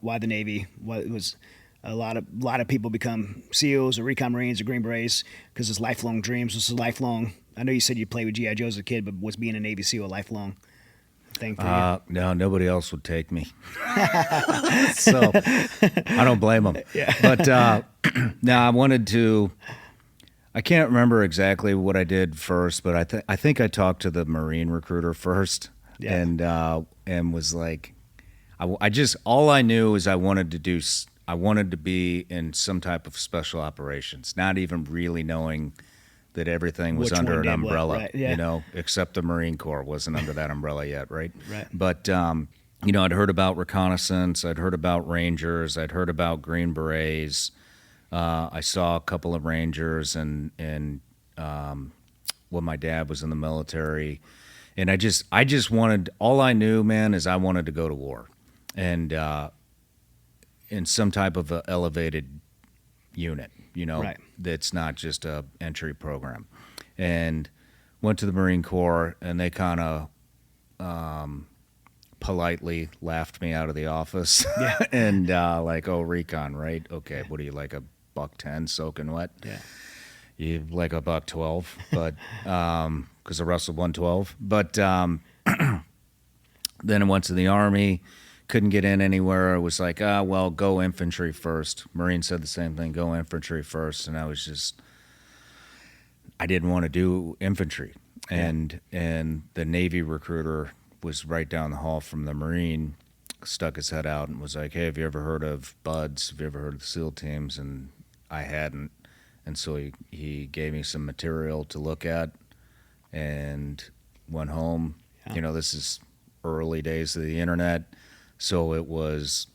why the Navy? What it was a lot of people become SEALs or Recon Marines or Green Berets because it's lifelong dreams. This is lifelong. I know you said you played with GI Joes as a kid, but was being a Navy SEAL a lifelong thing for you? No, nobody else would take me. So I don't blame them. Yeah. But no, I wanted to. I can't remember exactly what I did first, but I think I talked to the Marine recruiter first, Yeah. and was like, I just all I knew is I wanted to be in some type of special operations, not even really knowing that everything was Which under one an did what, umbrella, right, yeah. except the Marine Corps wasn't under that umbrella yet, right? Right. But I'd heard about reconnaissance, I'd heard about Rangers, I'd heard about Green Berets. I saw a couple of Rangers, and when my dad was in the military, and I just wanted. All I knew, man, is I wanted to go to war, and in some type of a elevated unit, Right. that's not just a entry program, and went to the Marine Corps, and they kind of politely laughed me out of the office. Yeah. And like, oh, recon, right? Okay, what are you, like a $110 soaking wet? Yeah. You like a $112, but because I wrestled 112. But then I went to the Army, couldn't get in anywhere. I was like, well, go infantry first. Marine said the same thing, go infantry first, and I didn't want to do infantry. And the Navy recruiter was right down the hall from the Marine, stuck his head out and was like, hey, have you ever heard of BUDS? Have you ever heard of the SEAL teams? And I hadn't. And so he gave me some material to look at and went home. Yeah. This is early days of the internet. So it was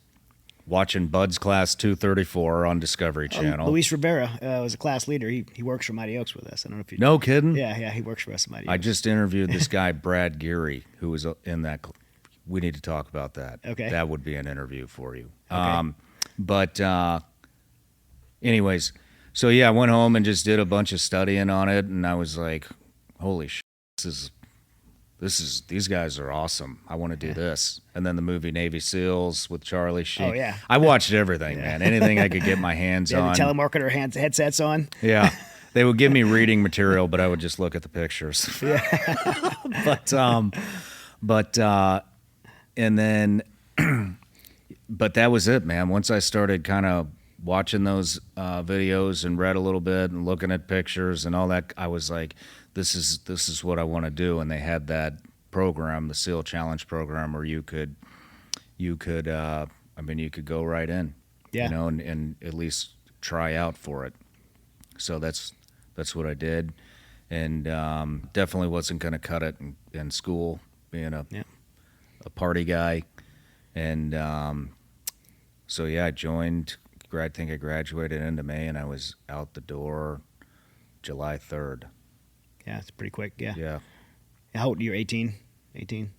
watching BUDS Class 234 on Discovery Channel. Luis Rivera was a class leader. He works for Mighty Oaks with us. I don't know if you. No kidding? Yeah, he works for us at Mighty Oaks. I just interviewed this guy, Brad Geary, who was in that. We need to talk about that. Okay. That would be an interview for you. Okay. But anyways, so yeah, I went home and just did a bunch of studying on it, and I was like, holy shit, these guys are awesome. I want to do this. And then the movie Navy SEALs with Charlie Sheen. Oh, yeah. I watched everything, man. Anything I could get my hands They had on. the telemarketer headsets on. Yeah. They would give me reading material, but I would just look at the pictures. Yeah. And then, but that was it, man. Once I started kind of watching those videos and read a little bit and looking at pictures and all that, I was like, this is what I want to do. And they had that program, the SEAL Challenge program, where you could go right in, Yeah. and at least try out for it. So that's what I did, and definitely wasn't going to cut it in school, being a party guy, and so yeah, I joined. I think I graduated into May, and I was out the door July 3rd. Yeah, it's pretty quick. Yeah. Yeah. How old are you? 18? 18?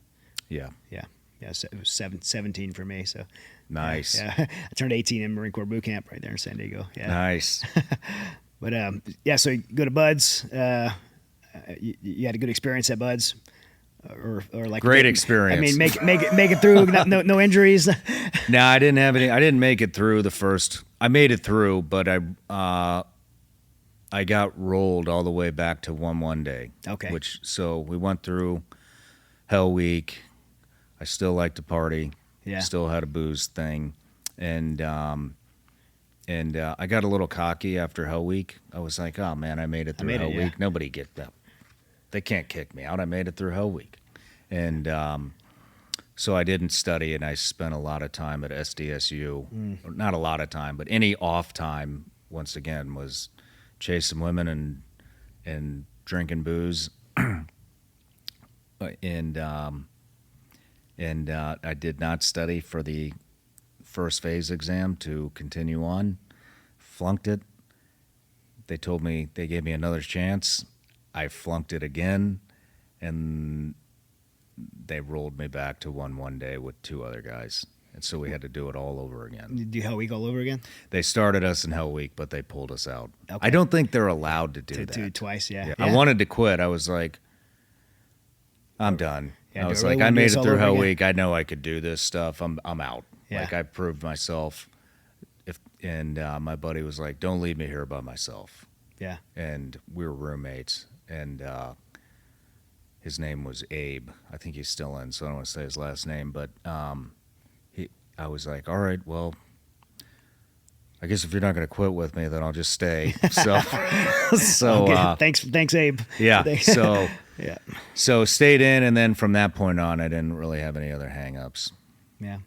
Yeah. Yeah. Yeah, it was 17 for me. So Nice. Yeah. I turned 18 in Marine Corps boot camp right there in San Diego. Yeah. Nice. But yeah, so you go to BUDS. You had a good experience at BUDS, or like Great experience. I mean, make it through. No injuries. No, I didn't have any. I didn't make it through the first. I made it through, but I got rolled all the way back to 1-1 day. Okay. So we went through Hell Week. I still like to party. Yeah. Still had a booze thing, and I got a little cocky after Hell Week. I was like, oh man, I made it through Hell Week. Nobody get that. They can't kick me out. I made it through Hell Week, and so I didn't study, and I spent a lot of time at SDSU. Not a lot of time, but any off time, once again, was chasing women and drinking booze, and I did not study for the first phase exam to continue on. Flunked it. They gave me another chance. I flunked it again, and they rolled me back to 1-1 day with 2 other guys. And so we had to do it all over again. You do Hell Week all over again? They started us in Hell Week, but they pulled us out. Okay. I don't think they're allowed to do that. Do twice, yeah. I wanted to quit. I was like, I'm done. Yeah, I was do I really like, I wanna do made this it all through over Hell again? Week. I know I could do this stuff. I'm out. Yeah. Like, I proved myself. And my buddy was like, don't leave me here by myself. Yeah. And we were roommates. And his name was Abe. I think he's still in, so I don't want to say his last name. But I was like, all right, well, I guess if you're not going to quit with me, then I'll just stay. So, Okay. Thanks, Abe. yeah. So, Yeah. so stayed in, and then from that point on, I didn't really have any other hang-ups. Yeah.